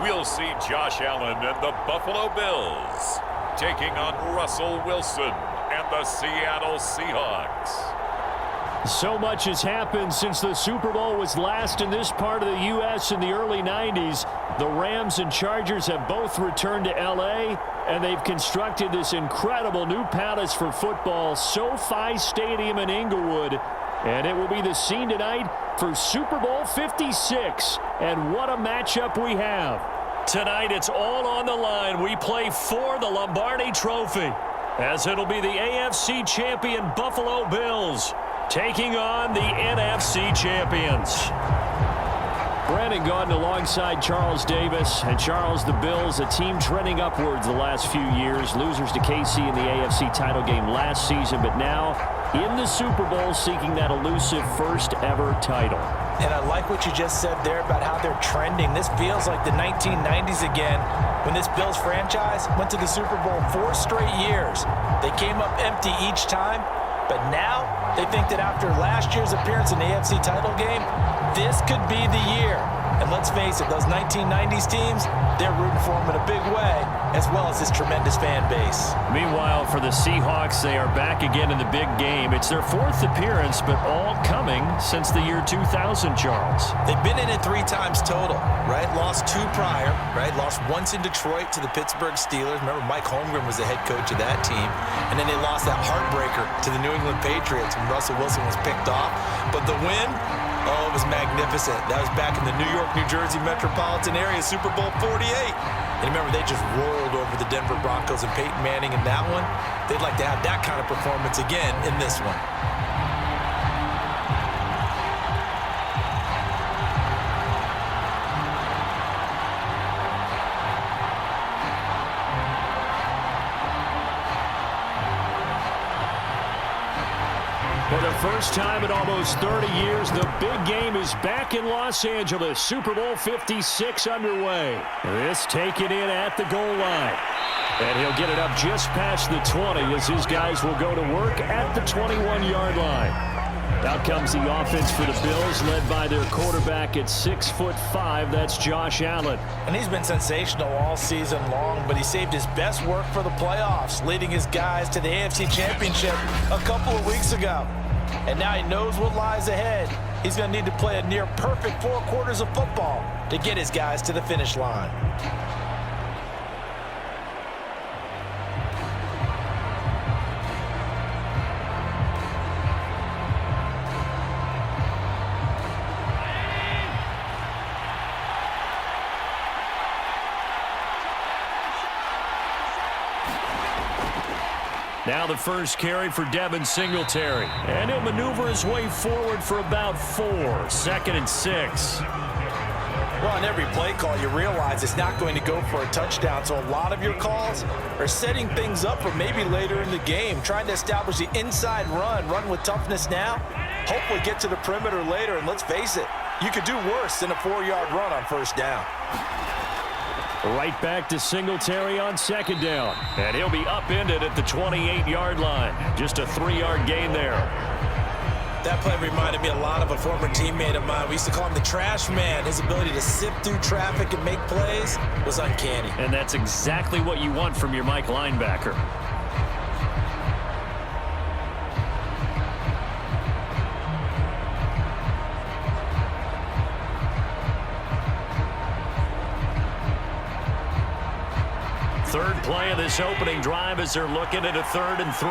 we'll see Josh Allen and the Buffalo Bills taking on Russell Wilson and the Seattle Seahawks. So much has happened since the Super Bowl was last in this part of the U.S. in the early 90s. The Rams and Chargers have both returned to L.A., and they've constructed this incredible new palace for football, SoFi Stadium in Inglewood. And it will be the scene tonight for Super Bowl 56. And what a matchup we have. Tonight it's all on the line. We play for the Lombardi Trophy, as it'll be the AFC champion Buffalo Bills taking on the NFC champions. Brandon Gaudin alongside Charles Davis. And Charles, the Bills, a team trending upwards the last few years. Losers to KC in the AFC title game last season, but now in the Super Bowl seeking that elusive first ever title. And I like what you just said there about how they're trending. This feels like the 1990s again, when this Bills franchise went to the Super Bowl 4 straight years. They came up empty each time, but now they think that after last year's appearance in the AFC title game, this could be the year. And let's face it, those 1990s teams, they're rooting for them in a big way, as well as this tremendous fan base. Meanwhile, for the Seahawks, they are back again in the big game. It's their 4th appearance, but all coming since the year 2000, Charles. They've been in it 3 times total, right? Lost 2 prior, right? Lost once in Detroit to the Pittsburgh Steelers. Remember, Mike Holmgren was the head coach of that team. And then they lost that heartbreaker to the New England Patriots when Russell Wilson was picked off. But the win, oh, it was magnificent. That was back in the New York, New Jersey metropolitan area, Super Bowl 48. And remember, they just rolled over the Denver Broncos and Peyton Manning in that one. They'd like to have that kind of performance again in this one. For the first time in almost 30 years, the big game is back in Los Angeles. Super Bowl 56 underway. This taken in at the goal line. And he'll get it up just past the 20 as his guys will go to work at the 21-yard line. Out comes the offense for the Bills, led by their quarterback at 6'5". That's Josh Allen. And he's been sensational all season long, but he saved his best work for the playoffs, leading his guys to the AFC Championship a couple of weeks ago. And now he knows what lies ahead. He's going to need to play a near-perfect 4 quarters of football to get his guys to the finish line. Now the first carry for Devin Singletary. And he'll maneuver his way forward for about 4. 2nd and 6. Well, on every play call, you realize it's not going to go for a touchdown. So a lot of your calls are setting things up for maybe later in the game, trying to establish the inside run with toughness now, hopefully get to the perimeter later. And let's face it, you could do worse than a 4-yard run on first down. Right back to Singletary on 2nd down. And he'll be upended at the 28-yard line. Just a 3-yard gain there. That play reminded me a lot of a former teammate of mine. We used to call him the trash man. His ability to sift through traffic and make plays was uncanny. And that's exactly what you want from your Mike linebacker. Third play of this opening drive as they're looking at a 3rd and 3.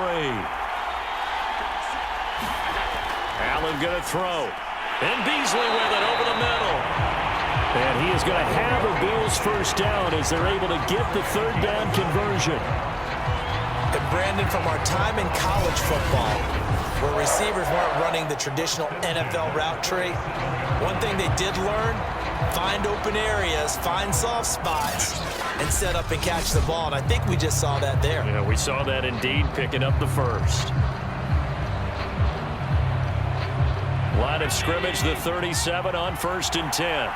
Allen going to throw. And Beasley with it over the middle. And he is going to have a Bills first down as they're able to get the 3rd down conversion. And Brandon, from our time in college football, where receivers weren't running the traditional NFL route tree, one thing they did learn, find open areas, find soft spots, and set up and catch the ball. And I think we just saw that there. Yeah, we saw that indeed, picking up the first. Line of scrimmage, the 37 on 1st and 10.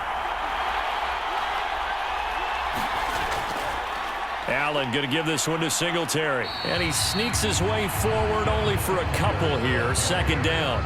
Allen going to give this one to Singletary. And he sneaks his way forward only for a couple here. 2nd down.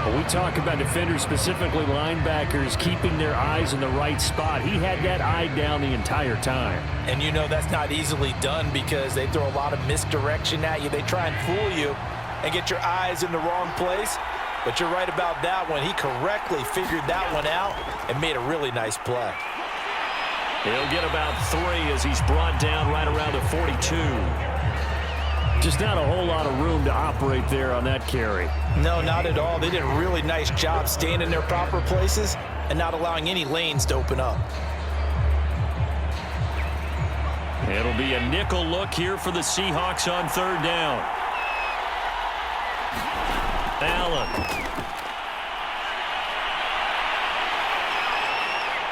When we talk about defenders, specifically linebackers, keeping their eyes in the right spot, he had that eye down the entire time. And you know that's not easily done because they throw a lot of misdirection at you. They try and fool you and get your eyes in the wrong place. But you're right about that one. He correctly figured that one out and made a really nice play. He'll get about 3 as he's brought down right around the 42. Just not a whole lot of room to operate there on that carry. No, not at all. They did a really nice job staying in their proper places and not allowing any lanes to open up. It'll be a nickel look here for the Seahawks on 3rd down. Allen.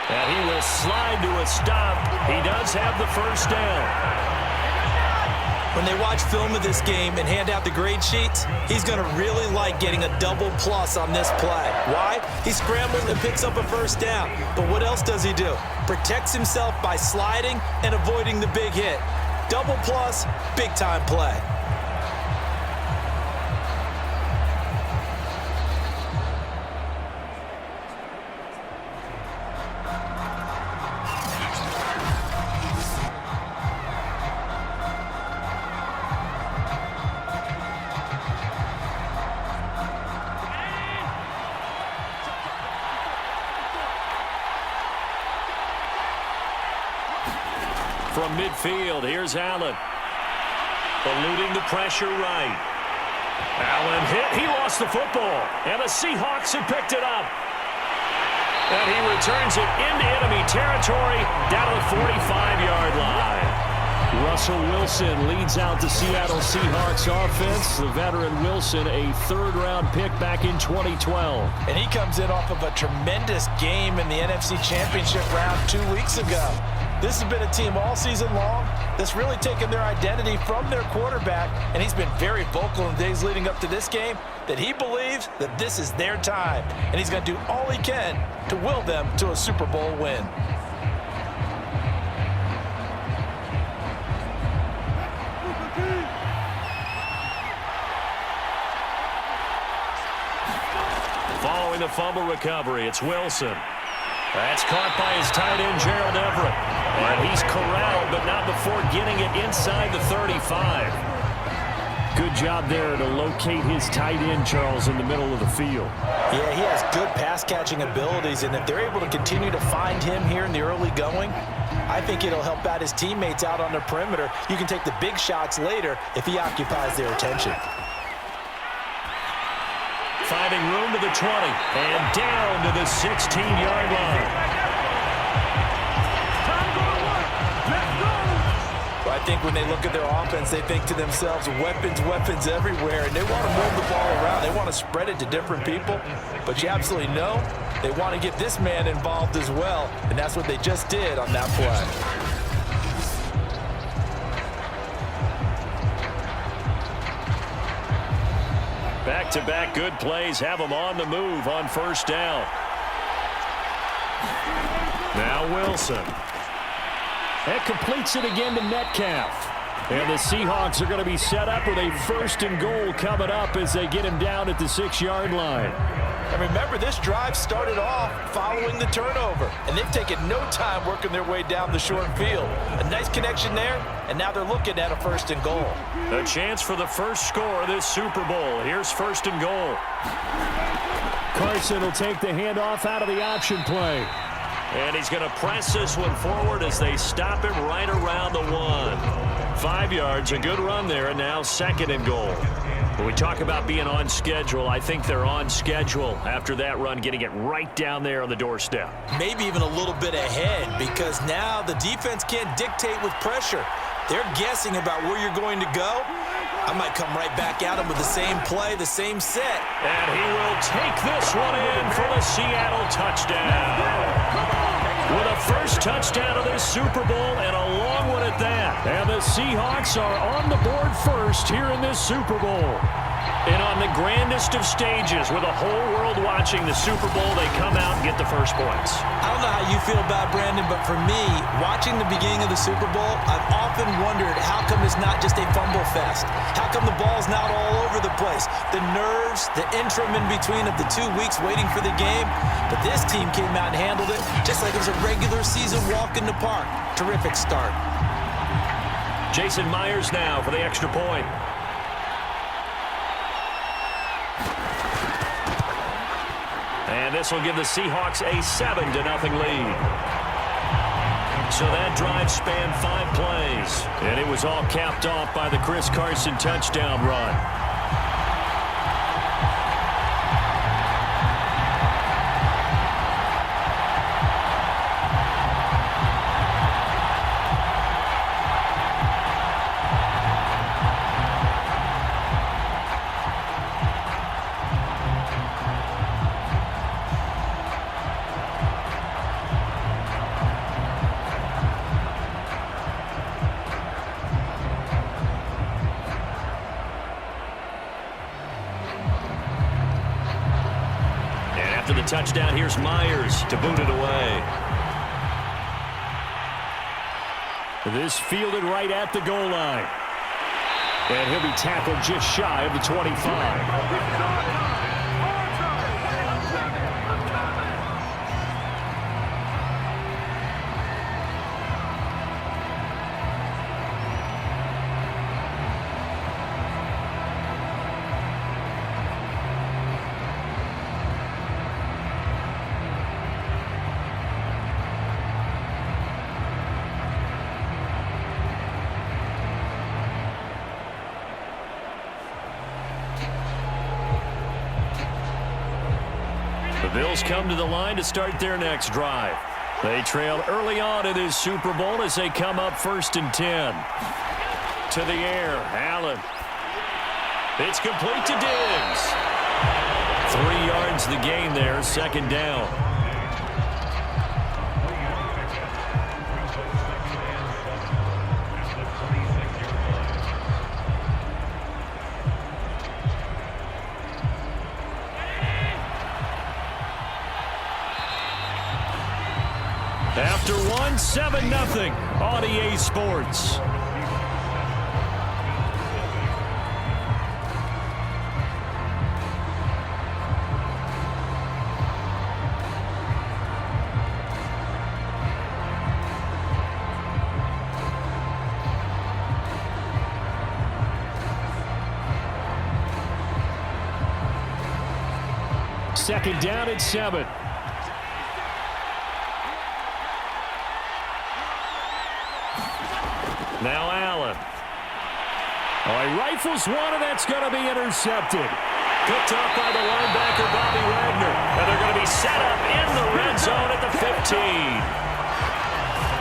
And he will slide to a stop. He does have the 1st down. When they watch film of this game and hand out the grade sheets, he's going to really like getting a double plus on this play. Why? He scrambles and picks up a 1st down. But what else does he do? Protects himself by sliding and avoiding the big hit. Double plus, big time play. From midfield, here's Allen. Eluding the pressure right. Allen hit. He lost the football. And the Seahawks have picked it up. And he returns it into enemy territory down to the 45-yard line. Russell Wilson leads out the Seattle Seahawks offense. The veteran Wilson, a 3rd-round pick back in 2012. And he comes in off of a tremendous game in the NFC Championship round 2 weeks ago. This has been a team all season long that's really taken their identity from their quarterback, and he's been very vocal in the days leading up to this game that he believes that this is their time, and he's going to do all he can to will them to a Super Bowl win. Following the fumble recovery, it's Wilson. That's caught by his tight end, Gerald Everett. And he's corralled, but not before getting it inside the 35. Good job there to locate his tight end, Charles, in the middle of the field. Yeah, he has good pass-catching abilities, and if they're able to continue to find him here in the early going, I think it'll help out his teammates out on the perimeter. You can take the big shots later if he occupies their attention. Finding room to the 20 and down to the 16-yard line. Well, I think when they look at their offense, they think to themselves, weapons, weapons everywhere, and they want to move the ball around. They want to spread it to different people, but you absolutely know they want to get this man involved as well, and that's what they just did on that play. Back-to-back good plays have them on the move on 1st down. Now Wilson. That completes it again to Metcalf. And the Seahawks are going to be set up with a 1st and goal coming up as they get him down at the 6-yard line. And remember, this drive started off following the turnover, and they've taken no time working their way down the short field. A nice connection there, and now they're looking at a 1st and goal. A chance for the first score of this Super Bowl. Here's 1st and goal. Carson will take the handoff out of the option play. And he's going to press this one forward as they stop him right around the 1. 5 yards, a good run there, and now 2nd and goal. When we talk about being on schedule, I think they're on schedule after that run, getting it right down there on the doorstep. Maybe even a little bit ahead, because now the defense can't dictate with pressure. They're guessing about where you're going to go. I might come right back at him with the same play, the same set. And he will take this one in for the Seattle touchdown. With a first touchdown of this Super Bowl and a long one at at that. And the Seahawks are on the board first here in this Super Bowl. And on the grandest of stages, with the whole world watching the Super Bowl, they come out and get the first points. I don't know how you feel about it, Brandon, but for me, watching the beginning of the Super Bowl, I've often wondered how come it's not just a fumble fest? How come the ball's not all over the place? The nerves, the interim in between of the 2 weeks waiting for the game. But this team came out and handled it just like it was a regular season walk in the park. Terrific start. Jason Myers now for the extra point. And this will give the Seahawks a 7-0 lead. So that drive spanned 5 plays. And it was all capped off by the Chris Carson touchdown run. After the touchdown, here's Myers to boot it away. This fielded right at the goal line. And he'll be tackled just shy of the 25. The Bills come to the line to start their next drive. They trail early on in this Super Bowl as they come up 1st and 10. To the air, Allen. It's complete to Diggs. 3 yards the gain there, 2nd down. After one, 7-0 on EA Sports. Second down at 7. Now Allen. Oh, he rifles one, and that's going to be intercepted. Picked up by the linebacker, Bobby Wagner. And they're going to be set up in the red zone at the 15.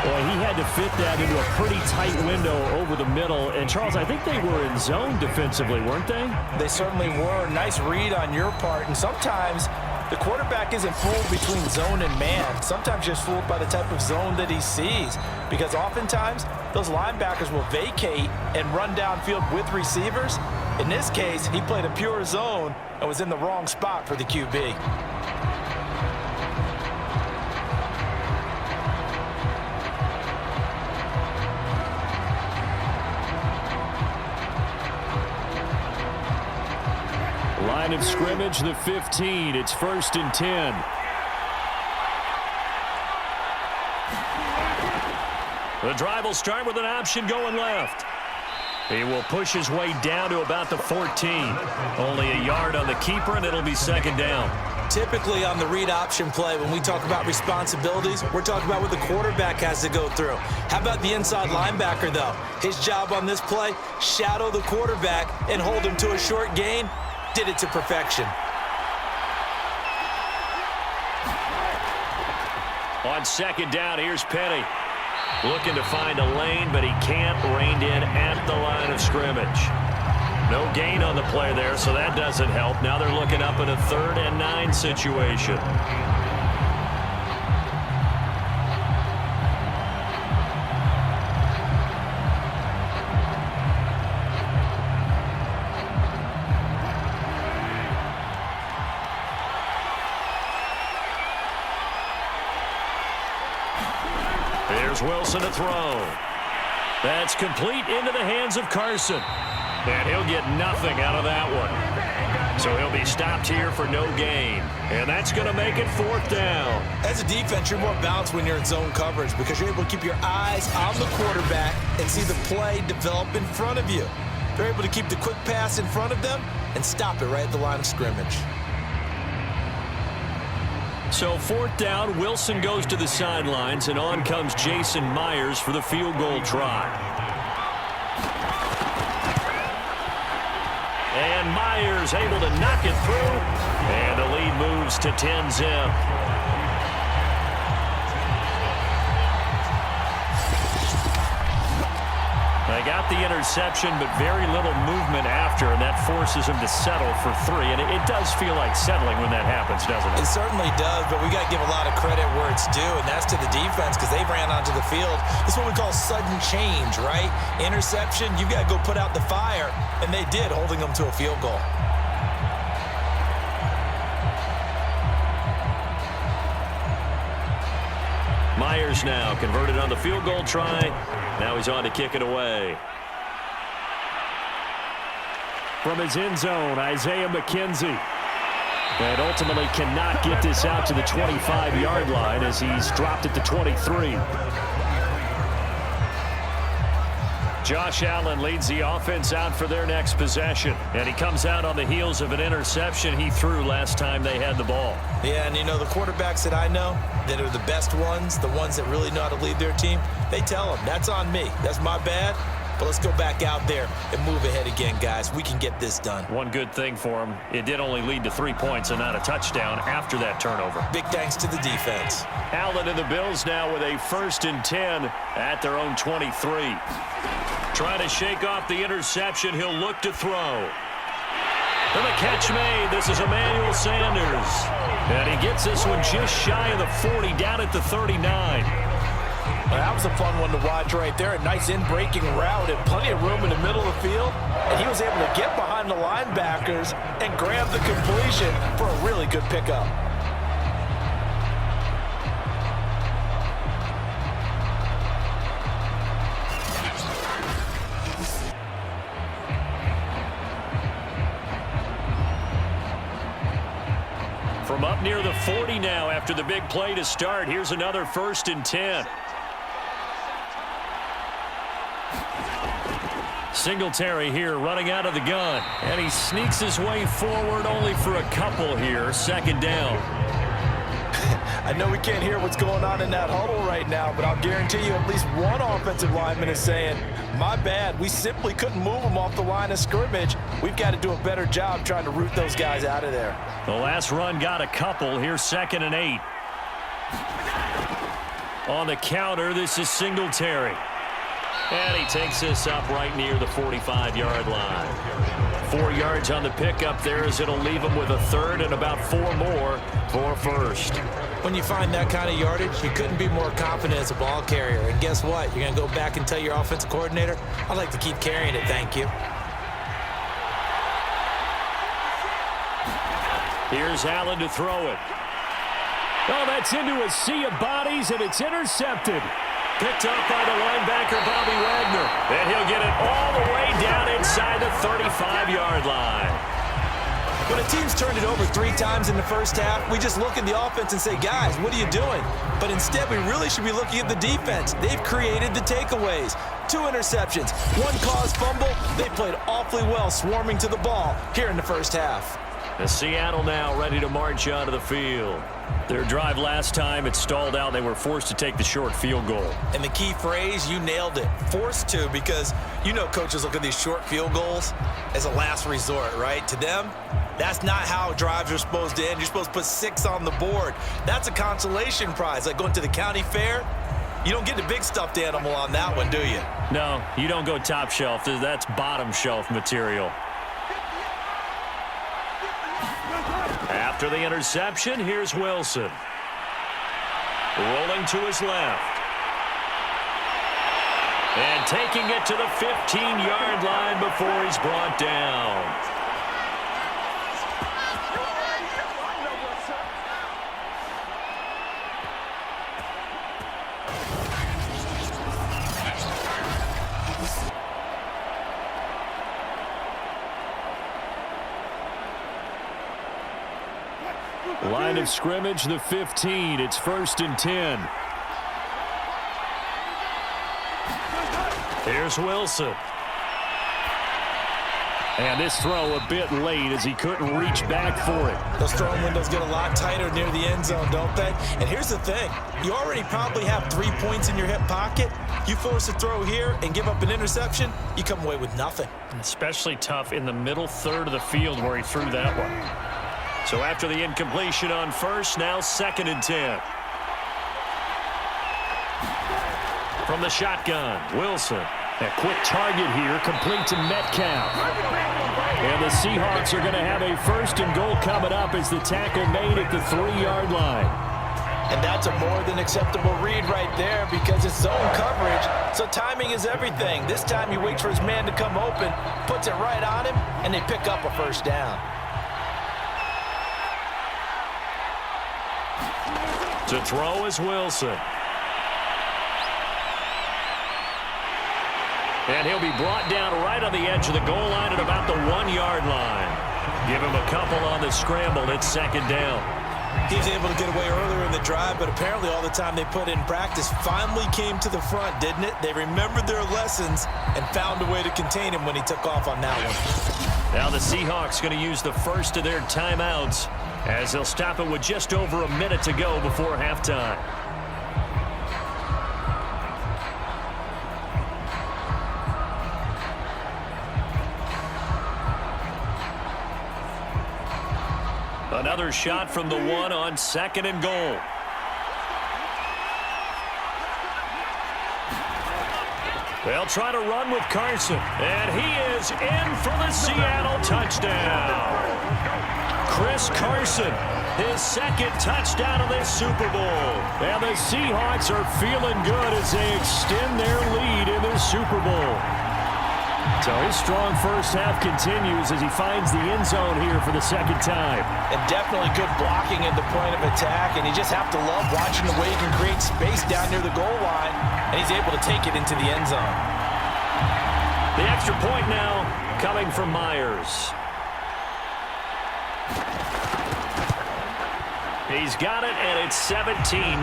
Boy, he had to fit that into a pretty tight window over the middle. And, Charles, I think they were in zone defensively, weren't they? They certainly were. Nice read on your part. And sometimes the quarterback isn't fooled between zone and man. Sometimes just fooled by the type of zone that he sees. Because oftentimes, those linebackers will vacate and run downfield with receivers. In this case, he played a pure zone and was in the wrong spot for the QB. Line of scrimmage, the 15. It's 1st and 10. The drive will start with an option going left. He will push his way down to about the 14. Only a yard on the keeper, and it'll be 2nd down. Typically on the read option play, when we talk about responsibilities, we're talking about what the quarterback has to go through. How about the inside linebacker, though? His job on this play, shadow the quarterback and hold him to a short gain. Did it to perfection. On 2nd down, here's Penny. Looking to find a lane, but he can't. Reined in at the line of scrimmage. No gain on the play there, so that doesn't help. Now they're looking up in a 3rd and 9 situation. Here's Wilson to throw. That's complete into the hands of Carson. And he'll get nothing out of that one. So he'll be stopped here for no gain. And that's going to make it 4th down. As a defense, you're more balanced when you're in zone coverage because you're able to keep your eyes on the quarterback and see the play develop in front of you. They're able to keep the quick pass in front of them and stop it right at the line of scrimmage. So 4th down, Wilson goes to the sidelines, and on comes Jason Myers for the field goal try. And Myers able to knock it through, and the lead moves to 10-zip. They got the interception, but very little movement after, and that forces them to settle for 3. And it does feel like settling when that happens, doesn't it? It certainly does, but we got to give a lot of credit where it's due, and that's to the defense because they ran onto the field. It's what we call sudden change, right? Interception, you've got to go put out the fire, and they did, holding them to a field goal. Myers now converted on the field goal try. Now he's on to kick it away. From his end zone, Isaiah McKenzie. And ultimately cannot get this out to the 25-yard line as he's dropped it to 23. Josh Allen leads the offense out for their next possession. And he comes out on the heels of an interception he threw last time they had the ball. Yeah, and you know, the quarterbacks that I know that are the best ones, the ones that really know how to lead their team, they tell them, that's on me. That's my bad. But let's go back out there and move ahead again, guys. We can get this done. One good thing for him, it did only lead to 3 points and not a touchdown after that turnover. Big thanks to the defense. Allen and the Bills now with a 1st and 10 at their own 23. Trying to shake off the interception. He'll look to throw. And the catch made. This is Emmanuel Sanders. And he gets this one just shy of the 40, down at the 39. Well, that was a fun one to watch right there. A nice in-breaking route and plenty of room in the middle of the field. And he was able to get behind the linebackers and grab the completion for a really good pickup. From up near the 40 now after the big play to start. Here's another 1st and 10. Singletary here running out of the gun. And he sneaks his way forward only for a couple here. 2nd down. I know we can't hear what's going on in that huddle right now, but I'll guarantee you at least one offensive lineman is saying, my bad, we simply couldn't move them off the line of scrimmage. We've got to do a better job trying to root those guys out of there. The last run got a couple. Here's 2nd and 8. On the counter, this is Singletary. And he takes this up right near the 45-yard line. 4 yards on the pickup there as it'll leave him with a 3rd and about 4 more for 1st. When you find that kind of yardage, you couldn't be more confident as a ball carrier. And guess what? You're going to go back and tell your offensive coordinator, I'd like to keep carrying it, thank you. Here's Allen to throw it. Oh, that's into a sea of bodies, and it's intercepted. Picked up by the linebacker, Bobby Wagner. And he'll get it all the way down inside the 35-yard line. When a team's turned it over 3 times in the first half, we just look at the offense and say, guys, what are you doing? But instead, we really should be looking at the defense. They've created the takeaways. 2 interceptions, 1 caused fumble. They played awfully well swarming to the ball here in the first half. The Seattle now ready to march onto the field. Their drive last time, it stalled out. They were forced to take the short field goal. And the key phrase, you nailed it, forced to, because you know coaches look at these short field goals as a last resort, right? To them, that's not how drives are supposed to end. You're supposed to put 6 on the board. That's a consolation prize, like going to the county fair. You don't get the big stuffed animal on that one, do you? No, you don't go top shelf. That's bottom shelf material. After the interception, here's Wilson. Rolling to his left. And taking it to the 15-yard line before he's brought down. Line of scrimmage, the 15. It's 1st and 10. Here's Wilson. And this throw a bit late as he couldn't reach back for it. Those throwing windows get a lot tighter near the end zone, don't they? And here's the thing. You already probably have 3 points in your hip pocket. You force a throw here and give up an interception, you come away with nothing. Especially tough in the middle third of the field where he threw that one. So after the incompletion on first, now 2nd and 10. From the shotgun, Wilson. A quick target here, complete to Metcalf. And the Seahawks are going to have a 1st and goal coming up as the tackle made at the 3-yard line. And that's a more than acceptable read right there because it's zone coverage, so timing is everything. This time he waits for his man to come open, puts it right on him, and they pick up a 1st down. To throw is Wilson. And he'll be brought down right on the edge of the goal line at about the 1-yard line. Give him a couple on the scramble. It's 2nd down. He was able to get away earlier in the drive, but apparently all the time they put in practice finally came to the front, didn't it? They remembered their lessons and found a way to contain him when he took off on that one. Now the Seahawks going to use the first of their timeouts as they'll stop it with just over a minute to go before halftime. Another shot from the 1 on 2nd and goal. They'll try to run with Carson. And he is in for the Seattle touchdown. Chris Carson, his 2nd touchdown of this Super Bowl. And the Seahawks are feeling good as they extend their lead in this Super Bowl. So his strong first half continues as he finds the end zone here for the 2nd time. And definitely good blocking at the point of attack, and you just have to love watching the way he can create space down near the goal line, and he's able to take it into the end zone. The extra point now coming from Myers. He's got it, and it's 17-0.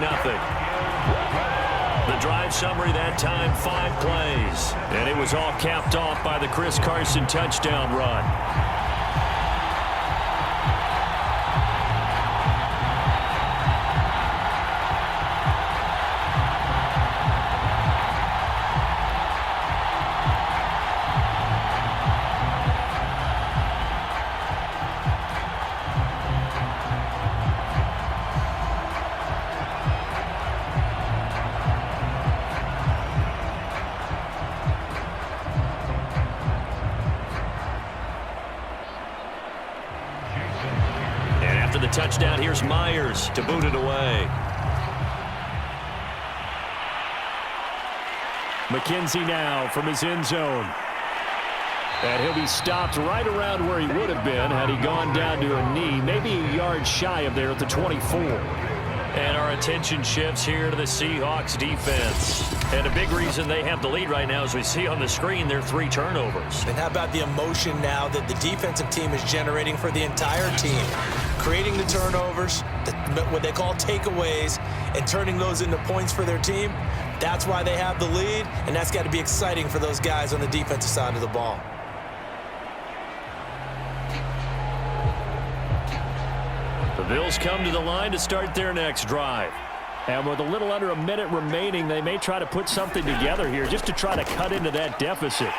The drive summary that time, 5 plays. And it was all capped off by the Chris Carson touchdown run. The touchdown, here's Myers to boot it away. McKenzie now from his end zone. And he'll be stopped right around where he would have been had he gone down to a knee, maybe a yard shy of there at the 24. And our attention shifts here to the Seahawks defense. And a big reason they have the lead right now, as we see on the screen, their 3 turnovers. And how about the emotion now that the defensive team is generating for the entire team? Creating the turnovers, what they call takeaways, and turning those into points for their team. That's why they have the lead, and that's got to be exciting for those guys on the defensive side of the ball. The Bills come to the line to start their next drive. And with a little under a minute remaining, they may try to put something together here just to try to cut into that deficit.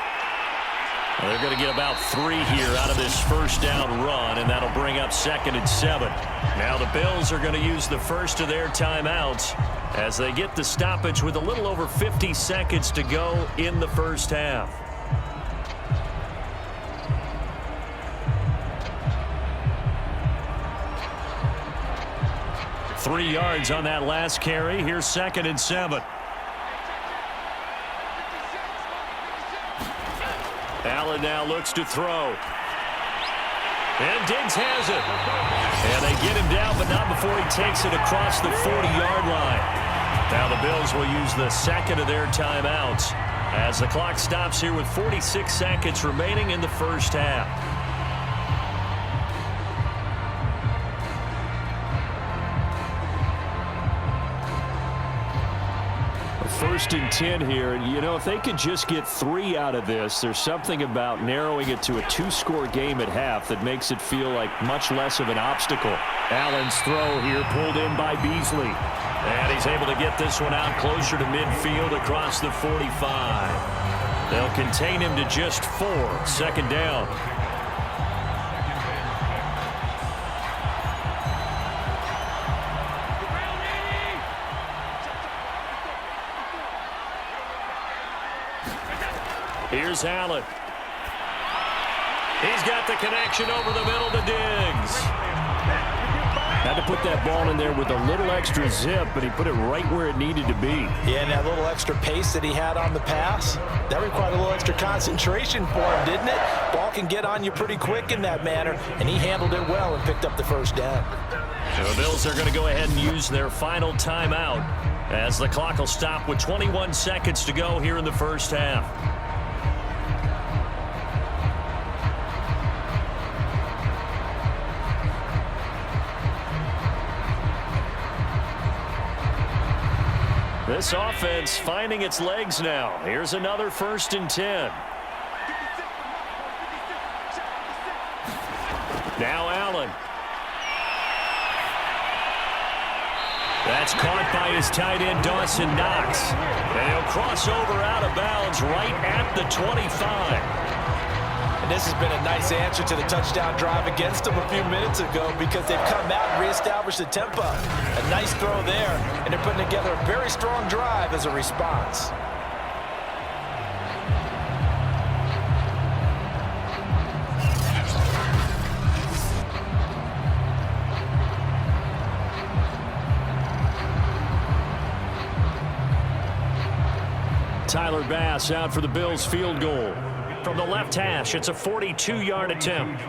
Well, they're going to get about 3 here out of this first down run, and that'll bring up 2nd and 7. Now the Bills are going to use the first of their timeouts as they get the stoppage with a little over 50 seconds to go in the first half. Three yards on that last carry. Here's 2nd and 7. Allen now looks to throw. And Diggs has it. And they get him down, but not before he takes it across the 40-yard line. Now the Bills will use the 2nd of their timeouts as the clock stops here with 46 seconds remaining in the first half. 1st and 10 here. And, you know, if they could just get 3 out of this, there's something about narrowing it to a 2-score game at half that makes it feel like much less of an obstacle. Allen's throw here pulled in by Beasley. And he's able to get this one out closer to midfield across the 45. They'll contain him to just 4. 2nd down. Here's Allen. He's got the connection over the middle to Diggs. Had to put that ball in there with a little extra zip, but he put it right where it needed to be. Yeah, and that little extra pace that he had on the pass, that required a little extra concentration for him, didn't it? Ball can get on you pretty quick in that manner, and he handled it well and picked up the 1st down. The Bills are going to go ahead and use their final timeout as the clock will stop with 21 seconds to go here in the 1st half. This offense finding its legs now. Here's another 1st and 10. Now Allen. That's caught by his tight end, Dawson Knox. And he'll cross over out of bounds right at the 25. And this has been a nice answer to the touchdown drive against them a few minutes ago because they've come out and reestablished the tempo. A nice throw there, and they're putting together a very strong drive as a response. Tyler Bass out for the Bills field goal. From the left hash, it's a 42-yard attempt.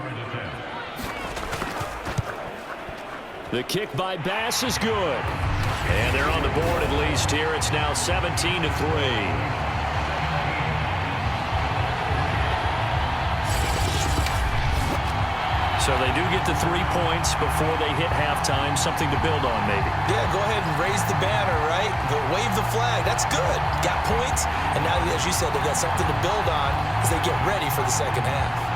The kick by Bass is good. And they're on the board at least here. It's now 17-3. So they do get the 3 points before they hit halftime, something to build on maybe. Yeah, go ahead and raise the banner, right? Wave the flag. That's good. Got points, and now, as you said, they've got something to build on as they get ready for the 2nd half.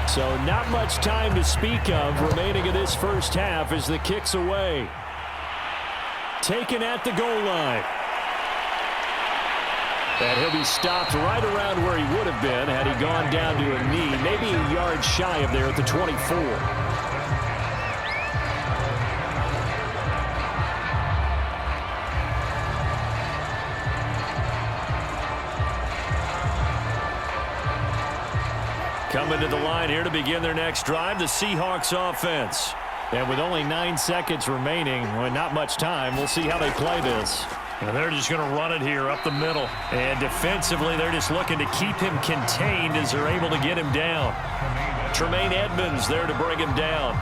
So not much time to speak of remaining in this 1st half as the kick's away. Taken at the goal line. And he'll be stopped right around where he would have been had he gone down to a knee, maybe a yard shy of there at the 24. Coming to the line here to begin their next drive, the Seahawks offense. And with only 9 seconds remaining, well, not much time, we'll see how they play this. And they're just going to run it here up the middle. And defensively, they're just looking to keep him contained as they're able to get him down. Tremaine Edmonds there to bring him down.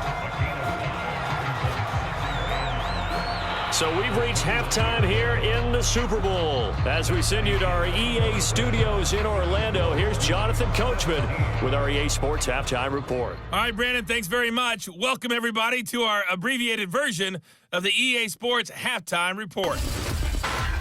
So we've reached halftime here in the Super Bowl. As we send you to our EA studios in Orlando, here's Jonathan Coachman with our EA Sports Halftime Report. All right, Brandon, thanks very much. Welcome, everybody, to our abbreviated version of the EA Sports Halftime Report.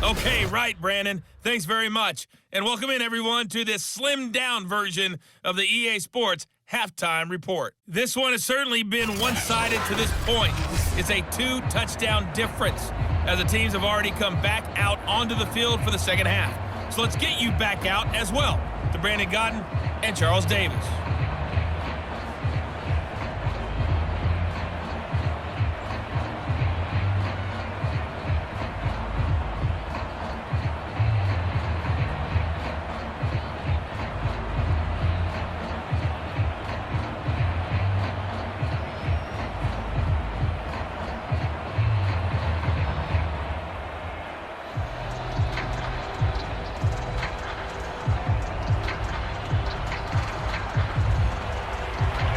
Okay, right, Brandon. Thanks very much. And welcome in, everyone, to this slimmed-down version of the EA Sports Halftime Report. This one has certainly been one-sided to this point. It's a 2-touchdown difference as the teams have already come back out onto the field for the 2nd half. So let's get you back out as well to Brandon Godden and Charles Davis.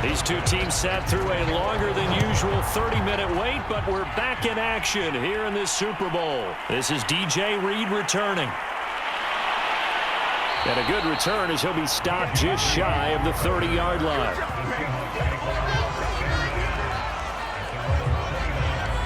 These two teams sat through a longer than usual 30-minute wait, but we're back in action here in this Super Bowl. This is DJ Reed returning. And a good return as he'll be stopped just shy of the 30-yard line.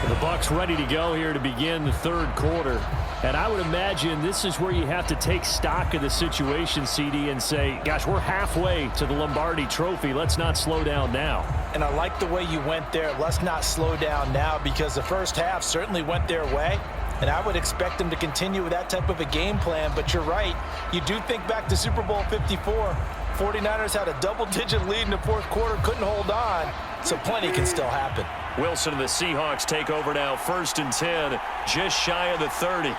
The Bucs ready to go here to begin the third quarter. And I would imagine this is where you have to take stock of the situation, CD, and say, gosh, we're halfway to the Lombardi Trophy. Let's not slow down now. And I like the way you went there. Let's not slow down now, because the first half certainly went their way. And I would expect them to continue with that type of a game plan. But you're right. You do think back to Super Bowl 54. 49ers had a double-digit lead in the fourth quarter, couldn't hold on. So plenty can still happen. Wilson and the Seahawks take over now, 1st and 10, just shy of the 30.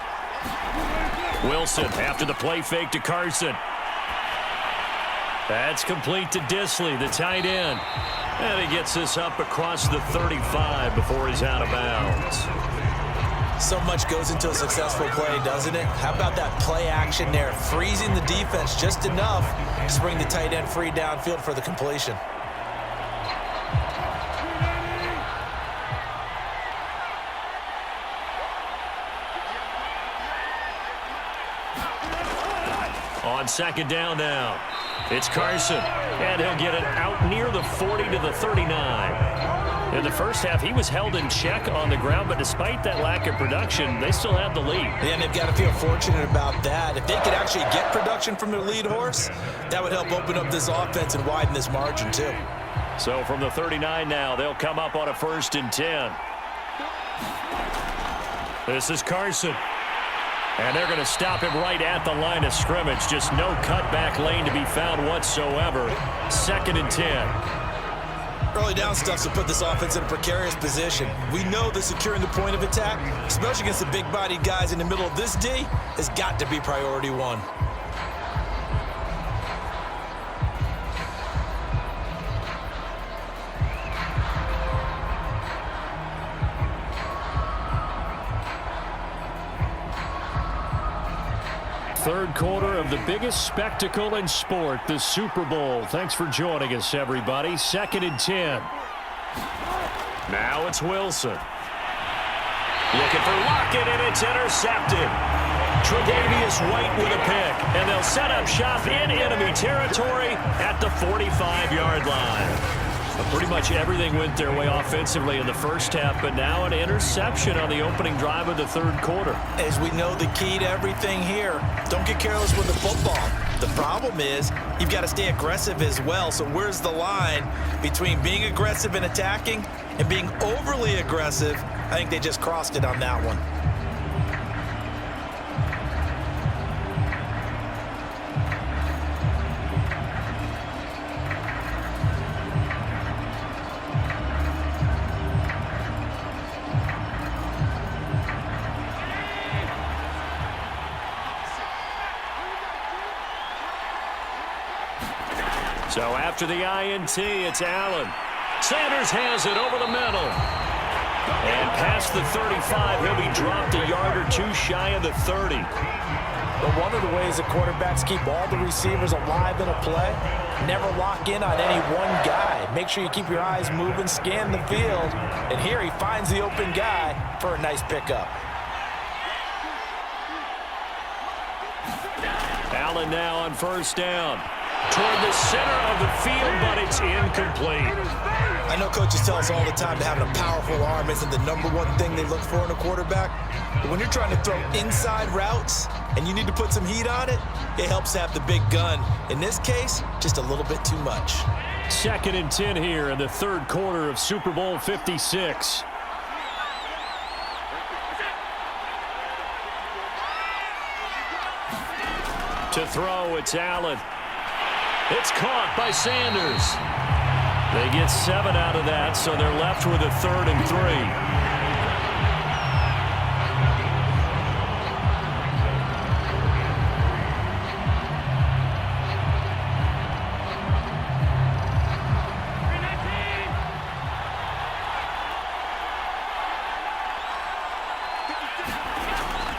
Wilson after the play fake to Carson. That's complete to Disley, the tight end. And he gets this up across the 35 before he's out of bounds. So much goes into a successful play, doesn't it? How about that play action there, freezing the defense just enough to bring the tight end free downfield for the completion. On 2nd down now, it's Carson, and he'll get it out near the 40 to the 39. In the first half, he was held in check on the ground, but despite that lack of production, they still have the lead. And they've got to feel fortunate about that. If they could actually get production from their lead horse, that would help open up this offense and widen this margin too. So from the 39 now, they'll come up on a 1st and 10. This is Carson. And they're going to stop him right at the line of scrimmage. Just no cutback lane to be found whatsoever. 2nd and 10. Early down stuff to put this offense in a precarious position. We know that securing the point of attack, especially against the big-bodied guys in the middle of this D, has got to be priority one. Third quarter of the biggest spectacle in sport, the Super Bowl. Thanks for joining us, everybody. 2nd and 10. Now it's Wilson. Looking for Lockett, and it's intercepted. Tre'Davious White with a pick, and they'll set up shop in enemy territory at the 45-yard line. Well, pretty much everything went their way offensively in the first half, but now an interception on the opening drive of the third quarter. As we know, the key to everything here, don't get careless with the football. The problem is you've got to stay aggressive as well. So where's the line between being aggressive and attacking and being overly aggressive? I think they just crossed it on that one. So after the INT, it's Allen. Sanders has it over the middle. And past the 35, he'll be dropped a yard or two shy of the 30. But one of the ways that quarterbacks keep all the receivers alive in a play, never lock in on any one guy. Make sure you keep your eyes moving, scan the field. And here he finds the open guy for a nice pickup. Allen now on 1st down. Toward the center of the field, but it's incomplete. I know coaches tell us all the time that having a powerful arm isn't the #1 thing they look for in a quarterback. But when you're trying to throw inside routes and you need to put some heat on it, it helps to have the big gun. In this case, just a little bit too much. 2nd and 10 here in the third quarter of Super Bowl 56. To throw, it's Allen. It's caught by Sanders. They get 7 out of that, so they're left with a 3rd and 3.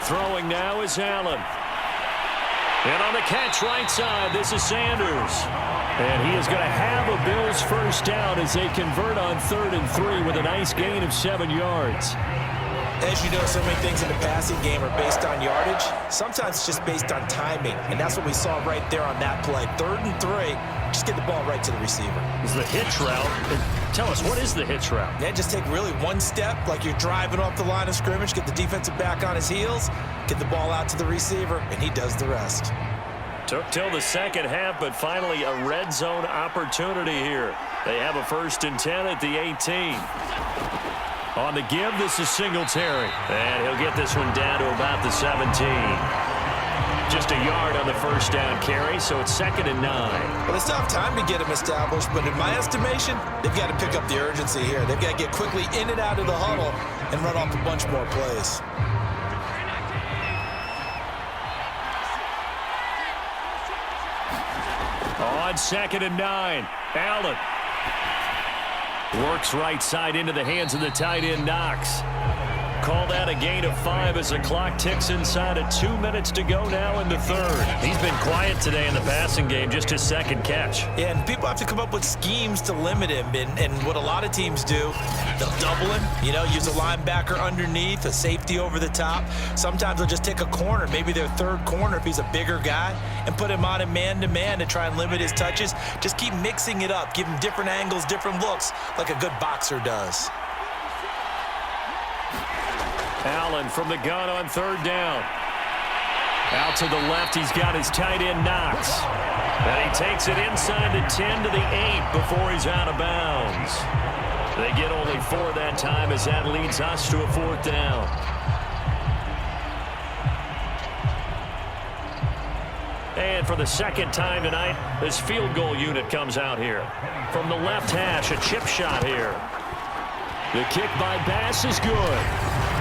Throwing now is Allen. And on the catch right side, this is Sanders. And he is going to have a Bills first down as they convert on 3rd and 3 with a nice gain of 7 yards. As you know, so many things in the passing game are based on yardage. Sometimes it's just based on timing, and that's what we saw right there on that play. 3rd and 3, just get the ball right to the receiver. Is the hitch route. Tell us, what is the hitch route? Yeah, just take really one step, like you're driving off the line of scrimmage, get the defensive back on his heels, get the ball out to the receiver, and he does the rest. Took till the second half, but finally a red zone opportunity here. They have a 1st and 10 at the 18. On the give, this is Singletary. And he'll get this one down to about the 17. Just a yard on the 1st down carry, so it's 2nd and 9. Well, they still have time to get him established, but in my estimation, they've got to pick up the urgency here. They've got to get quickly in and out of the huddle and run off a bunch more plays. On 2nd and 9, Allen works right side into the hands of the tight end, Knox. Called out a gain of 5 as the clock ticks inside of 2 minutes to go now in the 3rd. He's been quiet today in the passing game, just his 2nd catch. Yeah, and people have to come up with schemes to limit him, and what a lot of teams do, they'll double him, use a linebacker underneath, a safety over the top. Sometimes they'll just take a corner, maybe their 3rd corner if he's a bigger guy, and put him on a man-to-man to try and limit his touches. Just keep mixing it up, give him different angles, different looks, like a good boxer does. Allen from the gun on 3rd down. Out to the left, he's got his tight end, Knox. And he takes it inside the 10 to the 8 before he's out of bounds. They get only 4 that time as that leads us to a 4th down. And for the 2nd time tonight, this field goal unit comes out here. From the left hash, a chip shot here. The kick by Bass is good.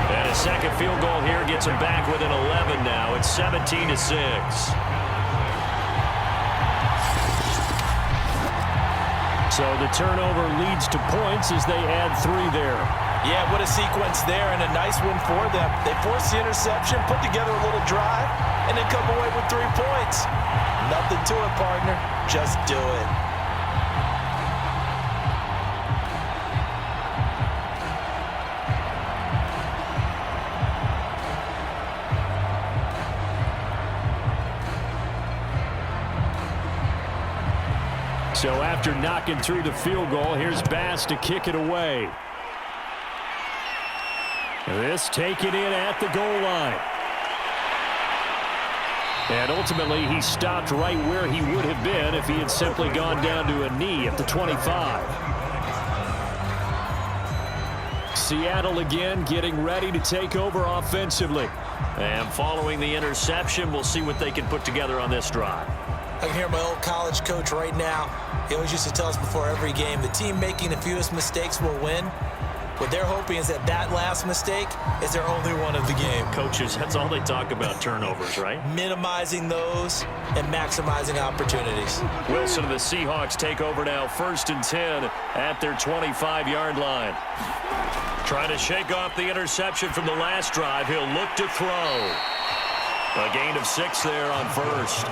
And a 2nd field goal here gets him back within 11 now. It's 17-6. So the turnover leads to points as they add 3 there. Yeah, what a sequence there, and a nice one for them. They force the interception, put together a little drive, and then come away with 3 points. Nothing to it, partner. Just do it. So after knocking through the field goal, here's Bass to kick it away. This taken in at the goal line. And ultimately, he stopped right where he would have been if he had simply gone down to a knee at the 25. Seattle again getting ready to take over offensively. And following the interception, we'll see what they can put together on this drive. I can hear my old college coach right now. He always used to tell us before every game, the team making the fewest mistakes will win. What they're hoping is that last mistake is their only one of the game. Coaches, that's all they talk about, turnovers, right? Minimizing those and maximizing opportunities. Wilson and the Seahawks take over now, 1st and 10 at their 25-yard line. Trying to shake off the interception from the last drive. He'll look to throw. A gain of 6 there on 1st.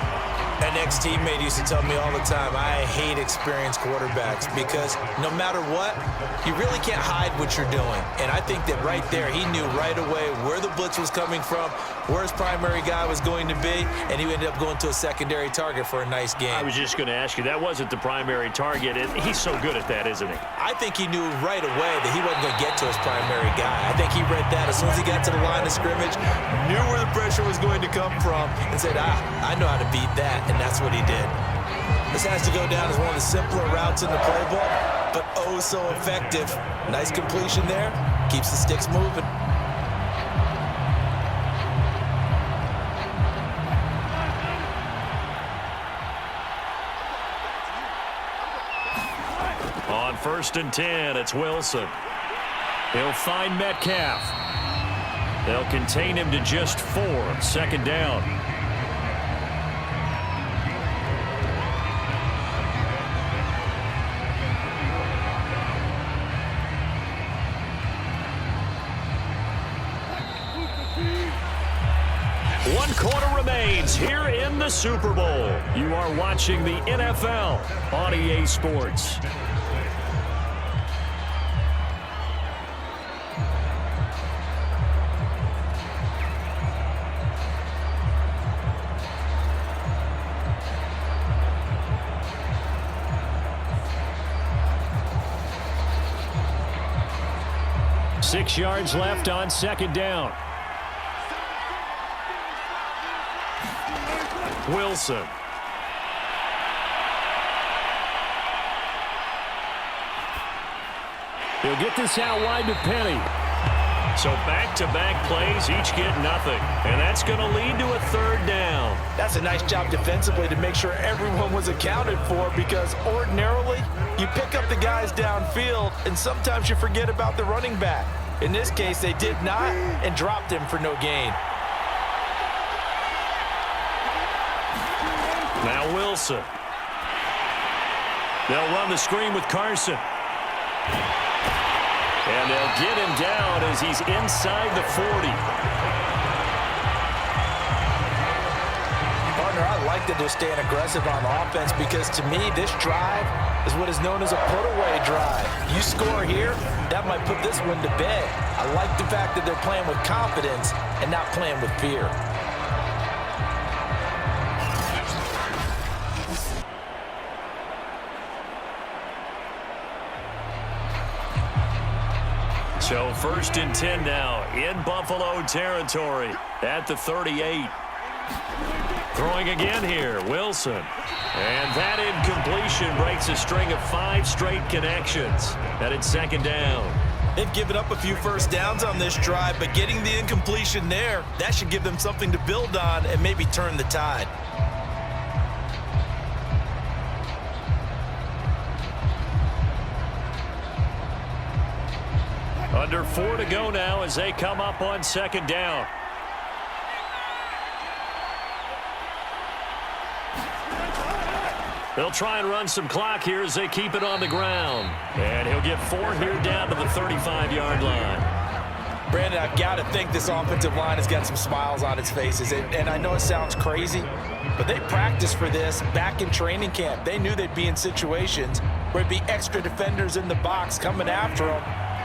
An ex-teammate used to tell me all the time, I hate experienced quarterbacks because no matter what, you really can't hide what you're doing. And I think that right there, he knew right away where the blitz was coming from, where his primary guy was going to be, and he ended up going to a secondary target for a nice game. I was just going to ask you, that wasn't the primary target. He's so good at that, isn't he? I think he knew right away that he wasn't going to get to his primary guy. I think he read that as soon as he got to the line of scrimmage, knew where the pressure was going to come from, and said, I know how to beat that. And that's what he did. This has to go down as one of the simpler routes in the playbook, but oh so effective. Nice completion there. Keeps the sticks moving. On 1st and 10, it's Wilson. He'll find Metcalf. They'll contain him to just 4. 2nd down. One quarter remains here in the Super Bowl. You are watching the NFL on EA Sports. 6 yards left on second down. Wilson. He'll get this out wide to Penny. So back-to-back plays, each get nothing. And that's going to lead to a third down. That's a nice job defensively to make sure everyone was accounted for, because ordinarily you pick up the guys downfield and sometimes you forget about the running back. In this case, they did not and dropped him for no gain. Now Wilson. They'll run the screen with Carson. And they'll get him down as he's inside the 40. Partner, I like that they're staying aggressive on offense, because to me, this drive is what is known as a put-away drive. You score here, that might put this one to bed. I like the fact that they're playing with confidence and not playing with fear. So 1st and 10 now in Buffalo territory at the 38. Throwing again here, Wilson. And that incompletion breaks a string of 5 straight connections. Headed second down. They've given up a few first downs on this drive, but getting the incompletion there, that should give them something to build on and maybe turn the tide. Under 4 to go now as they come up on second down. They'll try and run some clock here as they keep it on the ground. And he'll get 4 here down to the 35-yard line. Brandon, I've got to think this offensive line has got some smiles on its faces. And I know it sounds crazy, but they practiced for this back in training camp. They knew they'd be in situations where it'd be extra defenders in the box coming after them,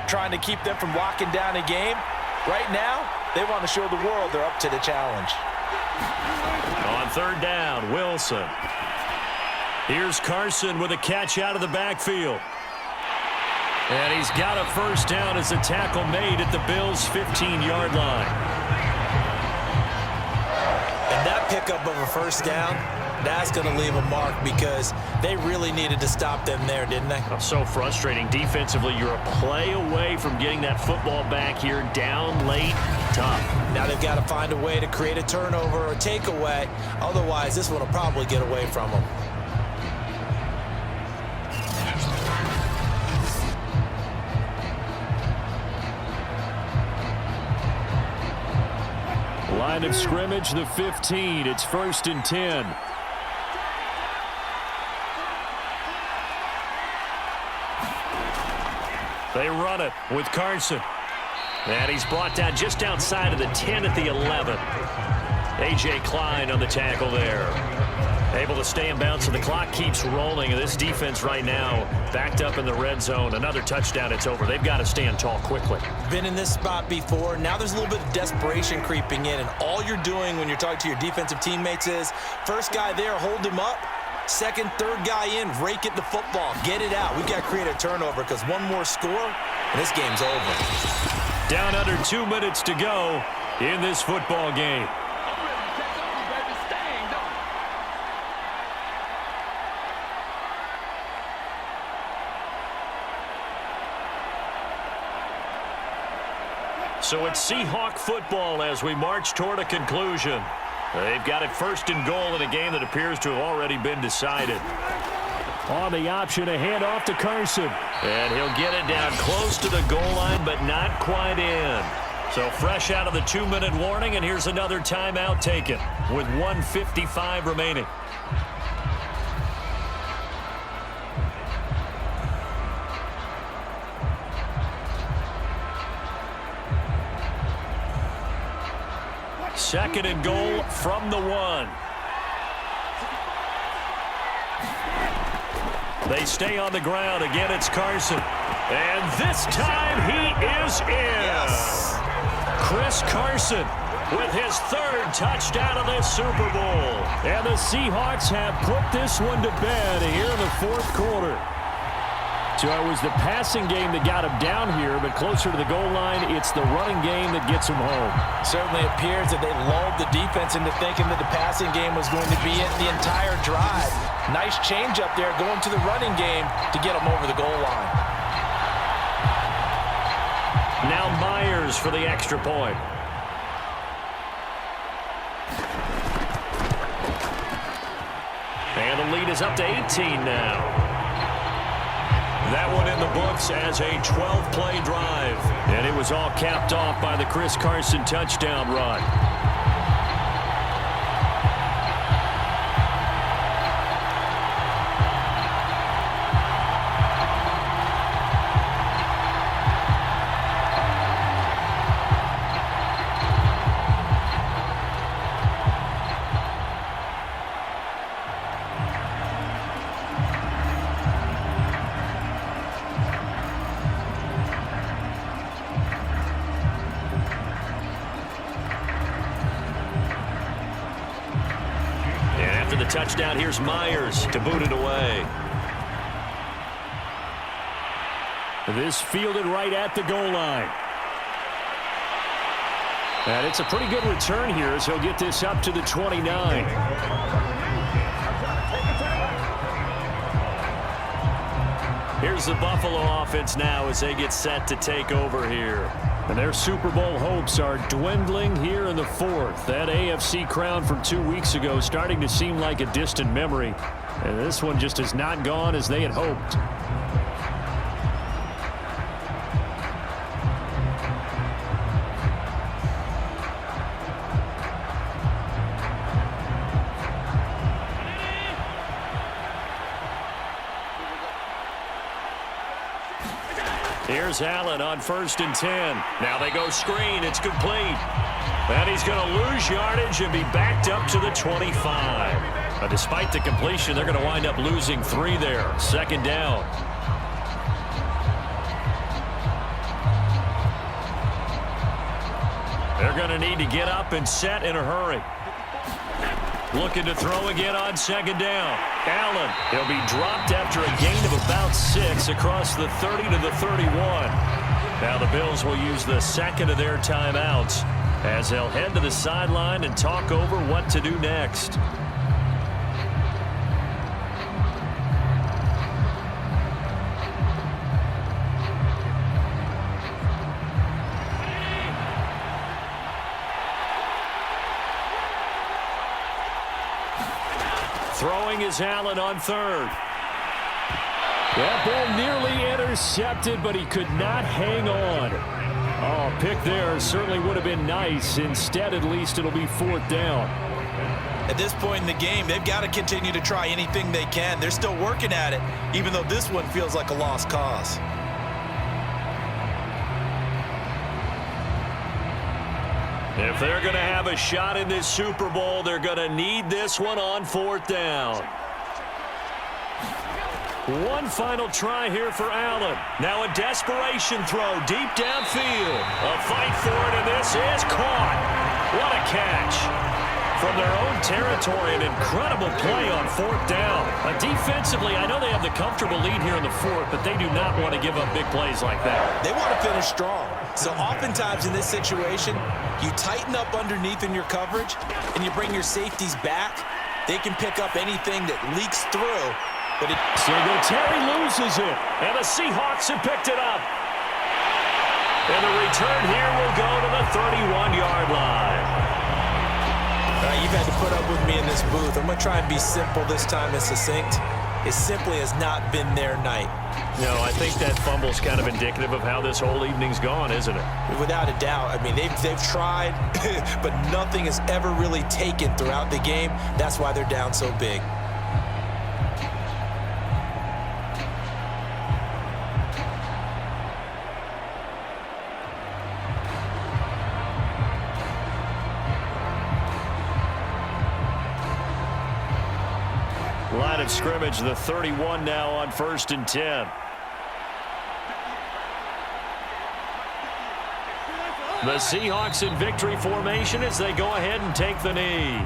trying to keep them from locking down a game. Right now, they want to show the world they're up to the challenge. On third down, Wilson. Here's Carson with a catch out of the backfield. And he's got a first down as a tackle made at the Bills' 15-yard line. And that pickup of a first down, that's going to leave a mark, because they really needed to stop them there, didn't they? So frustrating. Defensively, you're a play away from getting that football back here, down late, tough. Now they've got to find a way to create a turnover or a takeaway. Otherwise, this one will probably get away from them. Line of scrimmage, the 15. It's 1st and 10. They run it with Carson. And he's brought down just outside of the 10 at the 11. A.J. Klein on the tackle there. Able to stay in bounds, so the clock keeps rolling. And this defense right now backed up in the red zone. Another touchdown, it's over. They've got to stand tall quickly. Been in this spot before. Now there's a little bit of desperation creeping in. And all you're doing when you're talking to your defensive teammates is, first guy there, hold him up. Second, third guy in, rake at the football. Get it out. We've got to create a turnover, because one more score, and this game's over. Down under 2 minutes to go in this football game. So it's Seahawk football as we march toward a conclusion. They've got it 1st and goal in a game that appears to have already been decided. On the option, a handoff to Carson. And he'll get it down close to the goal line, but not quite in. So fresh out of the 2-minute warning, and here's another timeout taken with 1:55 remaining. Second and goal from the 1. They stay on the ground. Again, it's Carson. And this time he is in. Yes. Chris Carson with his 3rd touchdown of the Super Bowl. And the Seahawks have put this one to bed here in the 4th quarter. So it was the passing game that got him down here, but closer to the goal line, it's the running game that gets him home. Certainly appears that they lulled the defense into thinking that the passing game was going to be it the entire drive. Nice change up there going to the running game to get them over the goal line. Now Myers for the extra point. And the lead is up to 18 now. That one in the books as a 12-play drive. And it was all capped off by the Chris Carson touchdown run. Touchdown, here's Myers to boot it away. This fielded right at the goal line. And it's a pretty good return here as he'll get this up to the 29. Here's the Buffalo offense now as they get set to take over here. And their Super Bowl hopes are dwindling here in the fourth. That AFC crown from 2 weeks ago starting to seem like a distant memory. And this one just has not gone as they had hoped. Here's Allen on 1st and 10. Now they go screen. It's complete. And he's going to lose yardage and be backed up to the 25. But despite the completion, they're going to wind up losing 3 there. 2nd down. They're going to need to get up and set in a hurry. Looking to throw again on 2nd down. Allen, he'll be dropped after a gain of about 6 across the 30 to the 31. Now the Bills will use the second of their timeouts as they'll head to the sideline and talk over what to do next. Throwing is Allen on 3rd. That ball nearly intercepted, but he could not hang on. Oh, pick there certainly would have been nice. Instead, at least, it'll be 4th down. At this point in the game, they've got to continue to try anything they can. They're still working at it, even though this one feels like a lost cause. If they're going to have a shot in this Super Bowl, they're going to need this one on 4th down. One final try here for Allen. Now a desperation throw deep downfield. A fight for it, and this is caught. What a catch. From their own territory, an incredible play on 4th down. Defensively, I know they have the comfortable lead here in the 4th, but they do not want to give up big plays like that. They want to finish strong. So oftentimes in this situation, you tighten up underneath in your coverage, and you bring your safeties back. They can pick up anything that leaks through. But Singletary loses it, and the Seahawks have picked it up. And the return here will go to the 31-yard line. You've had to put up with me in this booth. I'm going to try and be simple this time and succinct. It simply has not been their night. No, I think that fumble's kind of indicative of how this whole evening's gone, isn't it? Without a doubt. I mean, they've tried, but nothing has ever really taken throughout the game. That's why they're down so big. Line of scrimmage, the 31 now on 1st and 10. The Seahawks in victory formation as they go ahead and take the knee.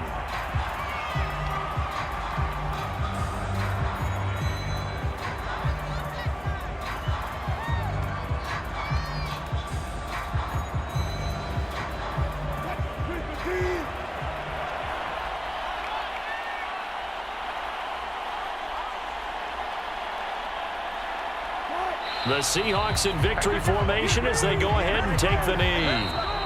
The Seahawks in victory formation as they go ahead and take the knee.